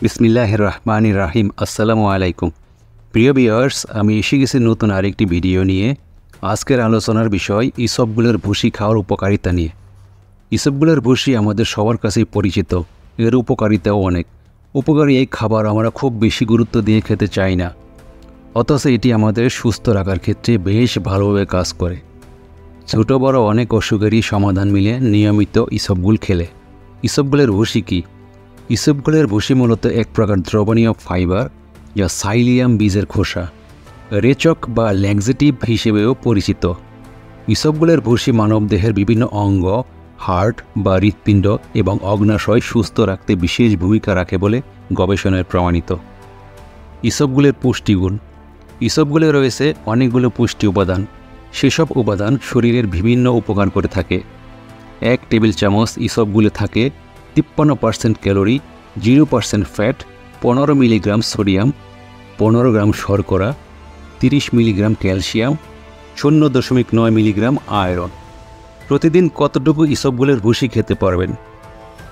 বিসমিল্লাহির রহমানির রহিম। আসসালামু আলাইকুম প্রিয় ভিউয়ার্স, আমি এসে গেছি নতুন আরেকটি ভিডিও নিয়ে। আজকের আলোচনার বিষয় ইসবগুলের ভুসি খাওয়ার উপকারিতা নিয়ে। ইসবগুলের ভুসি আমাদের সবার কাছেই পরিচিত, এর উপকারিতাও অনেক। উপকারী এই খাবার আমরা খুব বেশি গুরুত্ব দিয়ে খেতে চাই না, অথচ এটি আমাদের সুস্থ রাখার ক্ষেত্রে বেশ ভালোভাবে কাজ করে। ছোট বড় অনেক অসুখেরই সমাধান মিলে নিয়মিত ইসবগুল খেলে। ইসবগুলের ভুসি কী? ইসবগুলের ভুসি মূলত এক প্রকার দ্রবণীয় ফাইবার, যা সাইলিয়াম বীজের খোসা, রেচক বা ল্যাক্সেটিভ হিসেবেও পরিচিত। ইসবগুলের ভুসি মানবদেহের বিভিন্ন অঙ্গ, হার্ট বা হৃৎপিণ্ড এবং অগ্নাশয় সুস্থ রাখতে বিশেষ ভূমিকা রাখে বলে গবেষণায় প্রমাণিত। ইসবগুলের পুষ্টিগুণ। ইসবগুলে রয়েছে অনেকগুলো পুষ্টি উপাদান। সেসব উপাদান শরীরের বিভিন্ন উপকার করে থাকে। 1 টেবিল চামচ ইসবগুলে থাকে 53% ক্যালোরি, 0% ফ্যাট, 15 মিলিগ্রাম সোডিয়াম, 15 গ্রাম শর্করা, 30 মিলিগ্রাম ক্যালসিয়াম, 0.9 মিলিগ্রাম আয়রন। প্রতিদিন কতটুকু ইসবগুলের ভুসি খেতে পারবেন?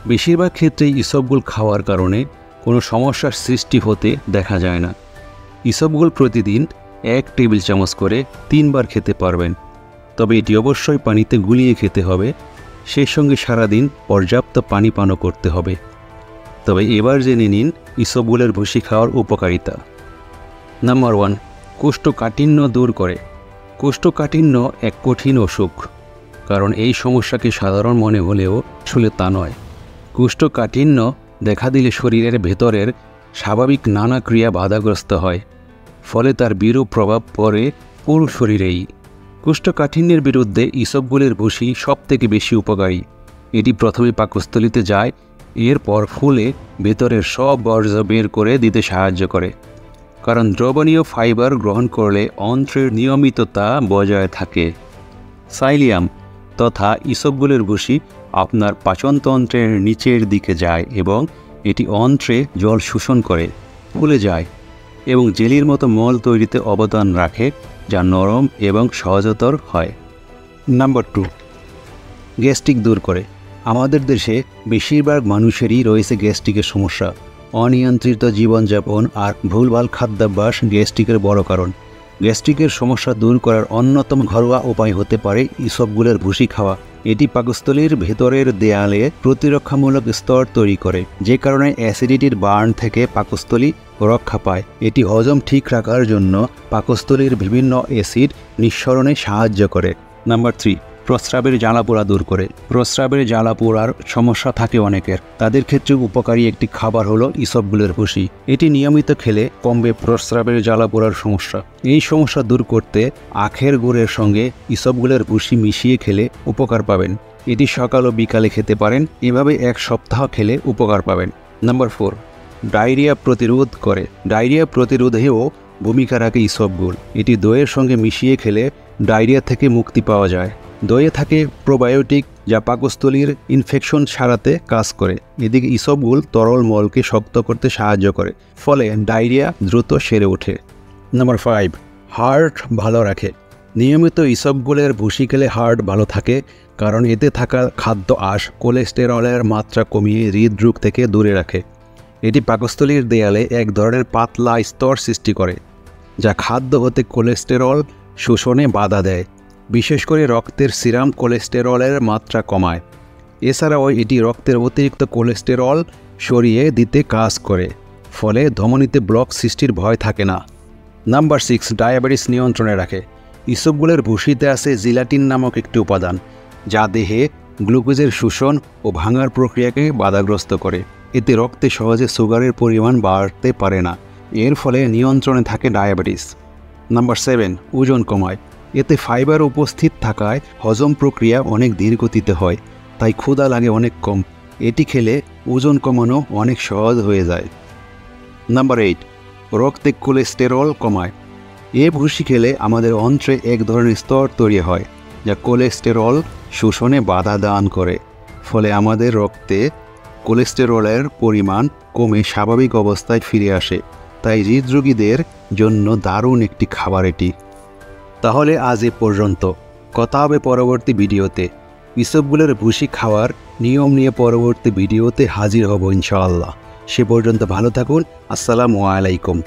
বেশিরভাগ ক্ষেত্রেই ইসবগুল খাওয়ার কারণে কোনো সমস্যার সৃষ্টি হতে দেখা যায় না। ইসবগুল প্রতিদিন 1 টেবিল চামচ করে 3 বার খেতে পারবেন, তবে এটি অবশ্যই পানিতে গুলিয়ে খেতে হবে। সেই সঙ্গে সারাদিন পর্যাপ্ত পানি পানও করতে হবে। তবে এবার জেনে নিন ইসবগুলের ভুসি খাওয়ার উপকারিতা। নাম্বার 1, কোষ্ঠকাঠিন্য দূর করে। কোষ্ঠকাঠিন্য এক কঠিন অসুখ, কারণ এই সমস্যাকে সাধারণ মনে হলেও আসলে তা নয়। কোষ্ঠকাঠিন্য দেখা দিলে শরীরের ভেতরের স্বাভাবিক নানা ক্রিয়া বাধাগ্রস্ত হয়, ফলে তার বিরূপ প্রভাব পড়ে পুরো শরীরেই। কোষ্ঠকাঠিন্যের বিরুদ্ধে ইসবগুলের ভুসি সবথেকে বেশি উপকারী। এটি প্রথমে পাকস্থলিতে যায়, এরপর ফুলে ভেতরের সব বর্জ্য বের করে দিতে সাহায্য করে। কারণ দ্রবণীয় ফাইবার গ্রহণ করলে অন্ত্রের নিয়মিততা বজায় থাকে। সাইলিয়াম তথা ইসবগুলের ভুসি আপনার পাচনতন্ত্রের নিচের দিকে যায় এবং এটি অন্ত্রে জল শোষণ করে ফুলে যায় এবং জেলির মতো মল তৈরিতে অবদান রাখে, যা নরম এবং সহজতর হয়। নাম্বার 2, গ্যাস্ট্রিক দূর করে। আমাদের দেশে বেশিরভাগ মানুষেরই রয়েছে গ্যাস্ট্রিকের সমস্যা। অনিয়ন্ত্রিত জীবনযাপন আর ভুলভাল খাদ্যাভ্যাস গ্যাস্ট্রিকের বড় কারণ। গ্যাস্ট্রিকের সমস্যা দূর করার অন্যতম ঘরোয়া উপায় হতে পারে ইসবগুলের ভুসি খাওয়া। এটি পাকস্থলীর ভেতরের দেয়ালে প্রতিরক্ষামূলক স্তর তৈরি করে, যে কারণে অ্যাসিডিটির বার্ন থেকে পাকস্থলী রক্ষা পায়। এটি হজম ঠিক রাখার জন্য পাকস্থলীর বিভিন্ন অ্যাসিড নিঃসরণে সাহায্য করে। নাম্বার 3, প্রস্রাবের জ্বালাপোড়া দূর করে। প্রস্রাবের জ্বালাপোড়ার সমস্যা থাকে অনেকের, তাদের ক্ষেত্রে উপকারী একটি খাবার হলো ইসবগুলের ভুসি। এটি নিয়মিত খেলে কমবে প্রস্রাবের জ্বালাপোড়ার সমস্যা। এই সমস্যা দূর করতে আখের গুড়ের সঙ্গে ইসবগুলের ভুসি মিশিয়ে খেলে উপকার পাবেন। এটি সকাল ও বিকালে খেতে পারেন, এভাবে 1 সপ্তাহ খেলে উপকার পাবেন। নাম্বার 4, ডায়রিয়া প্রতিরোধ করে। ডায়রিয়া প্রতিরোধেও ভূমিকা রাখে ইসবগুল। এটি দইয়ের সঙ্গে মিশিয়ে খেলে ডায়রিয়া থেকে মুক্তি পাওয়া যায়। দইয়ে থাকে প্রোবায়োটিক, যা পাকস্থলীর ইনফেকশন সারাতে কাজ করে। এদিকে ইসবগুল তরল মলকে শক্ত করতে সাহায্য করে, ফলে ডায়রিয়া দ্রুত সেরে ওঠে। নাম্বার 5, হার্ট ভালো রাখে। নিয়মিত ইসবগুলের ভুসি খেলে হার্ট ভালো থাকে, কারণ এতে থাকা খাদ্য আঁশ কোলেস্টেরলের মাত্রা কমিয়ে হৃদরোগ থেকে দূরে রাখে। এটি পাকস্থলীর দেয়ালে এক ধরনের পাতলা স্তর সৃষ্টি করে, যা খাদ্য হতে কোলেস্টেরল শোষণে বাধা দেয়, বিশেষ করে রক্তের সিরাম কোলেস্টেরলের মাত্রা কমায়। এছাড়াও এটি রক্তের অতিরিক্ত কোলেস্টেরল সরিয়ে দিতে কাজ করে, ফলে ধমনীতে ব্লক সৃষ্টির ভয় থাকে না। নাম্বার 6, ডায়াবেটিস নিয়ন্ত্রণে রাখে। ইসবগুলের ভুসিতে আছে জিলাটিন নামক একটি উপাদান, যা দেহে গ্লুকোজের শোষণ ও ভাঙার প্রক্রিয়াকে বাধাগ্রস্ত করে। এতে রক্তে সহজে সুগারের পরিমাণ বাড়তে পারে না, এর ফলে নিয়ন্ত্রণে থাকে ডায়াবেটিস। নাম্বার 7, ওজন কমায়। এতে ফাইবার উপস্থিত থাকায় হজম প্রক্রিয়া অনেক ধীর গতিতে হয়, তাই ক্ষুধা লাগে অনেক কম। এটি খেলে ওজন কমানো অনেক সহজ হয়ে যায়। নাম্বার 8, রক্তে কোলেস্টেরল কমায়। এ ভুসি খেলে আমাদের অন্ত্রে এক ধরনের স্তর তৈরি হয়, যা কোলেস্টেরল শোষণে বাধা দান করে, ফলে আমাদের রক্তে কোলেস্টেরলের পরিমাণ কমে স্বাভাবিক অবস্থায় ফিরে আসে। তাই হৃদরোগীদের জন্য দারুণ একটি খাবার এটি। তাহলে আজ এ পর্যন্ত, কথা হবে পরবর্তী ভিডিওতে। ইসবগুলের ভুসি খাওয়ার নিয়ম নিয়ে পরবর্তী ভিডিওতে হাজির হব ইনশাআল্লাহ। সে পর্যন্ত ভালো থাকুন। আসসালামু আলাইকুম।